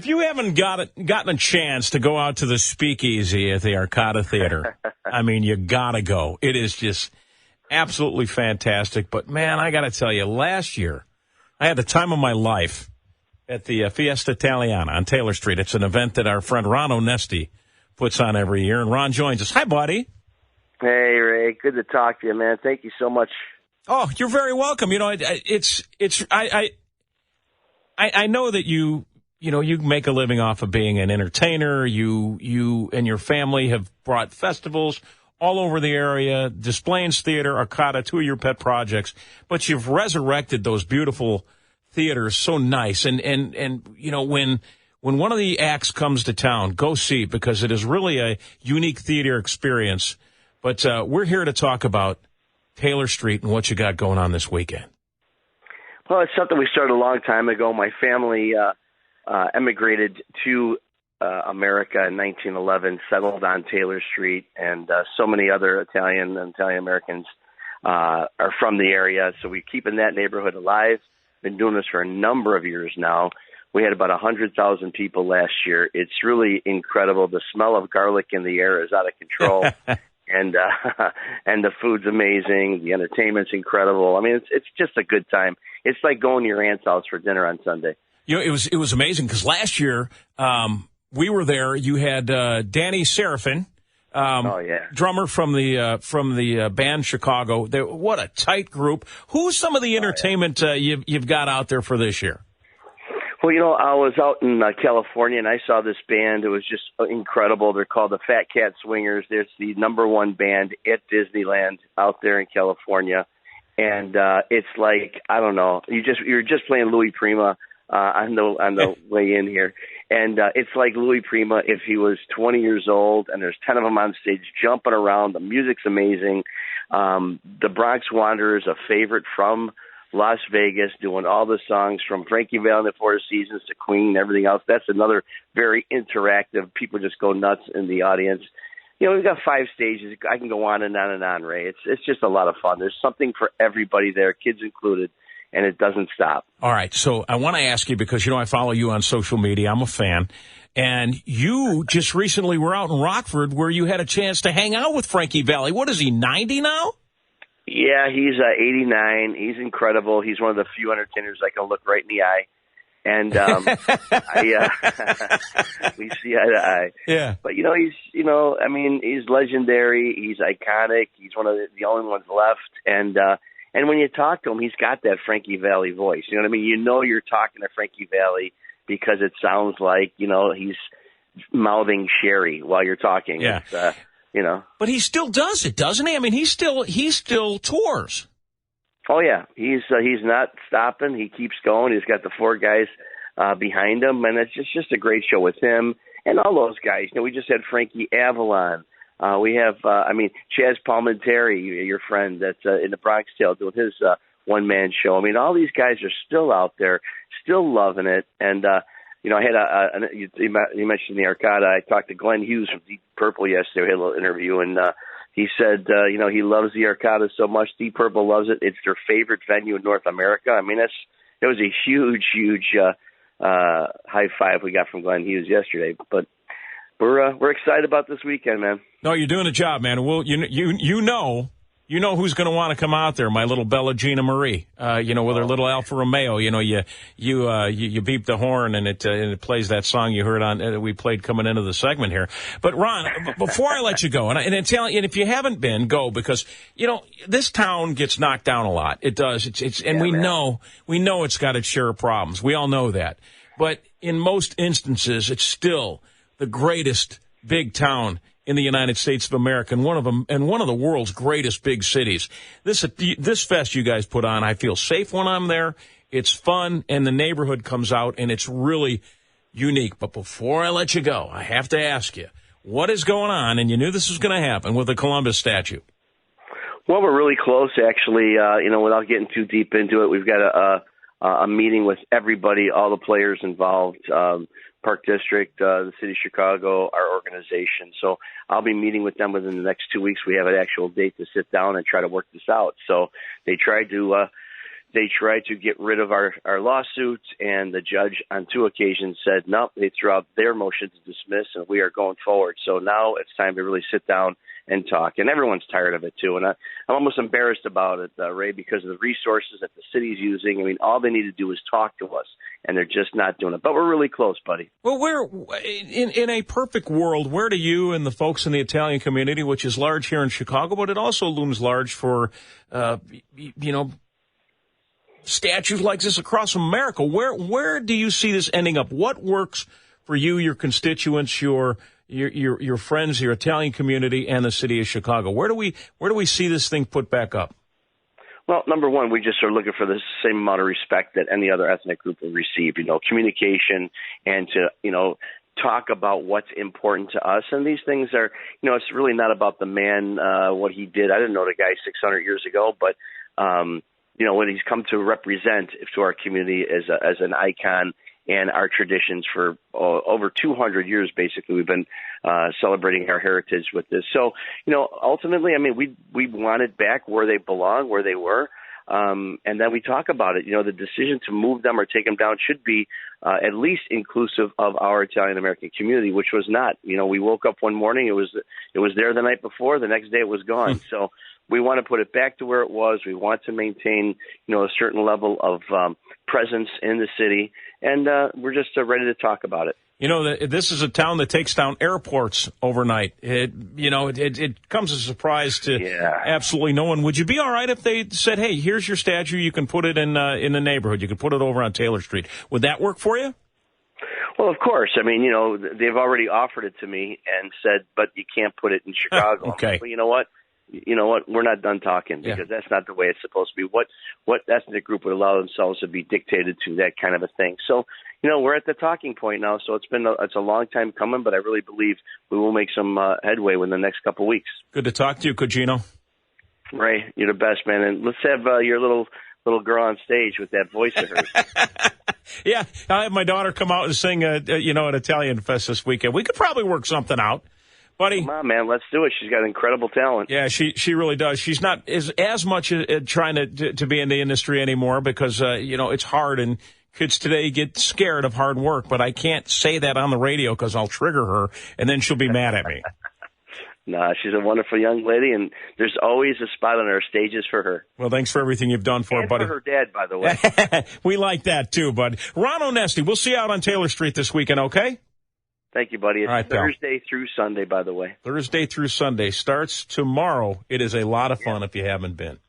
If you haven't gotten a chance to go out to the Speakeasy at the Arcada Theater, I mean, you got to go. It is just absolutely fantastic. But, man, I got to tell you, last year I had the time of my life at the Fiesta Italiana on Taylor Street. It's an event that our friend Ron Onesti puts on every year, and Ron joins us. Hi, buddy. Hey, Ray. Good to talk to you, man. Thank you so much. Oh, you're very welcome. You know, I know that you make a living off of being an entertainer. You and your family have brought festivals all over the area, Displays Theater, Arcada, two of your pet projects, but you've resurrected those beautiful theaters so nice. And you know, when one of the acts comes to town, go see it because it is really a unique theater experience. But we're here to talk about Taylor Street and what you got going on this weekend. Well, it's something we started a long time ago. My family emigrated to America in 1911, settled on Taylor Street, and so many other Italian and Italian-Americans are from the area. So we're keeping that neighborhood alive. Been doing this for a number of years now. We had about 100,000 people last year. It's really incredible. The smell of garlic in the air is out of control. And the food's amazing. The entertainment's incredible. I mean, it's just a good time. It's like going to your aunt's house for dinner on Sunday. You know, it was amazing because last year we were there. You had Danny Serafin, drummer from the band Chicago. What a tight group. Who's some of the entertainment you've got out there for this year? Well, you know, I was out in California, and I saw this band. It was just incredible. They're called the Fat Cat Swingers. They're the number one band at Disneyland out there in California. And it's like, I don't know, you're just playing Louis Prima on the way in here. And it's like Louis Prima if he was 20 years old, and there's 10 of them on stage jumping around. The music's amazing. The Bronx Wanderers, a favorite from Las Vegas, doing all the songs from Frankie Valli and the Four Seasons to Queen and everything else. That's another very interactive. People just go nuts in the audience. You know, we've got 5 stages. I can go on and on and on, Ray. It's just a lot of fun. There's something for everybody there, kids included, and it doesn't stop. All right, so I want to ask you, because, you know, I follow you on social media. I'm a fan. And you just recently were out in Rockford where you had a chance to hang out with Frankie Valli. What is he, 90 now? Yeah, he's 89. He's incredible. He's one of the few entertainers I can look right in the eye. And we see eye to eye. Yeah. But, he's legendary. He's iconic. He's one of the only ones left. And when you talk to him, he's got that Frankie Valli voice. You know what I mean? You know you're talking to Frankie Valli because it sounds like, you know, he's mouthing Sherry while you're talking. Yeah. It's, But he still does it, doesn't he? I mean, he still tours. Oh, yeah. He's not stopping. He keeps going. He's got the 4 guys behind him, and it's just a great show with him and all those guys. You know, we just had Frankie Avalon. We have, Chaz Palminteri, your friend that's in the Bronx Tale, doing his one-man show. I mean, all these guys are still out there, still loving it. And, I had you mentioned the Arcada. I talked to Glenn Hughes from Deep Purple yesterday. We had a little interview, and he said, he loves the Arcada so much. Deep Purple loves it. It's their favorite venue in North America. I mean, it was a huge high five we got from Glenn Hughes yesterday. But we're excited about this weekend, man. No, you're doing a job, man. Well, you know who's going to want to come out there. My little Bella Gina Marie, with her little Alfa Romeo. You know, you beep the horn and it plays that song you heard on we played coming into the segment here. But Ron, before I let you go, and if you haven't been, go, because this town gets knocked down a lot. It does. We know it's got its share of problems. We all know that. But in most instances, it's still the greatest big town in the United States of America, and one of the world's greatest big cities. This fest you guys put on, I feel safe when I'm there. It's fun, and the neighborhood comes out, and it's really unique. But before I let you go, I have to ask you, what is going on? And you knew this was going to happen with the Columbus statue. Well, we're really close, actually. Without getting too deep into it, we've got a meeting with everybody, all the players involved. Park District, the City of Chicago, our organization. So I'll be meeting with them within the next 2 weeks. We have an actual date to sit down and try to work this out. So they tried to They tried to get rid of our lawsuit, and the judge on 2 occasions said, no, they threw out their motion to dismiss, and we are going forward. So now it's time to really sit down and talk. And everyone's tired of it, too. And I'm almost embarrassed about it, Ray, because of the resources that the city's using. I mean, all they need to do is talk to us, and they're just not doing it. But we're really close, buddy. Well, in a perfect world, where do you and the folks in the Italian community, which is large here in Chicago, but it also looms large for, statues like this across America, where do you see this ending up? What works for you, your constituents, your friends, your Italian community, and the city of Chicago? Where do we see this thing put back up? Well, number one, we just are looking for the same amount of respect that any other ethnic group will receive, communication and to, talk about what's important to us. And these things are, it's really not about the man, what he did. I didn't know the guy 600 years ago, but, when he's come to represent to our community as an icon and our traditions for over 200 years, basically, we've been celebrating our heritage with this. So, ultimately, I mean, we want it back where they belong, where they were. And then we talk about it. The decision to move them or take them down should be at least inclusive of our Italian-American community, which was not. We woke up one morning, it was there the night before, the next day it was gone. So we want to put it back to where it was. We want to maintain, a certain level of presence in the city, and we're just ready to talk about it. This is a town that takes down airports overnight. It comes as a surprise to absolutely no one. Would you be all right if they said, hey, here's your statue, you can put it in the neighborhood, you can put it over on Taylor Street? Would that work for you? Well, of course. I mean, they've already offered it to me and said, but you can't put it in Chicago. Okay. Well, you know what? We're not done talking because that's not the way it's supposed to be. What ethnic group would allow themselves to be dictated to that kind of a thing? So, we're at the talking point now. So it's a long time coming, but I really believe we will make some headway within the next couple of weeks. Good to talk to you, Cugino. Ray, you're the best, man. And let's have your little girl on stage with that voice of hers. Yeah, I'll have my daughter come out and sing, at Italian Fest this weekend. We could probably work something out. Buddy. Come on, man, let's do it. She's got incredible talent. Yeah, she really does. She's not as much trying to be in the industry anymore because, it's hard and kids today get scared of hard work. But I can't say that on the radio because I'll trigger her and then she'll be mad at me. Nah, she's a wonderful young lady, and there's always a spot on our stages for her. Well, thanks for everything you've done for her, buddy. And for her dad, by the way. We like that, too, bud. Ron Onesti, we'll see you out on Taylor Street this weekend, okay? Thank you, buddy. It's right, Thursday through Sunday, by the way. Thursday through Sunday starts tomorrow. It is a lot of fun if you haven't been.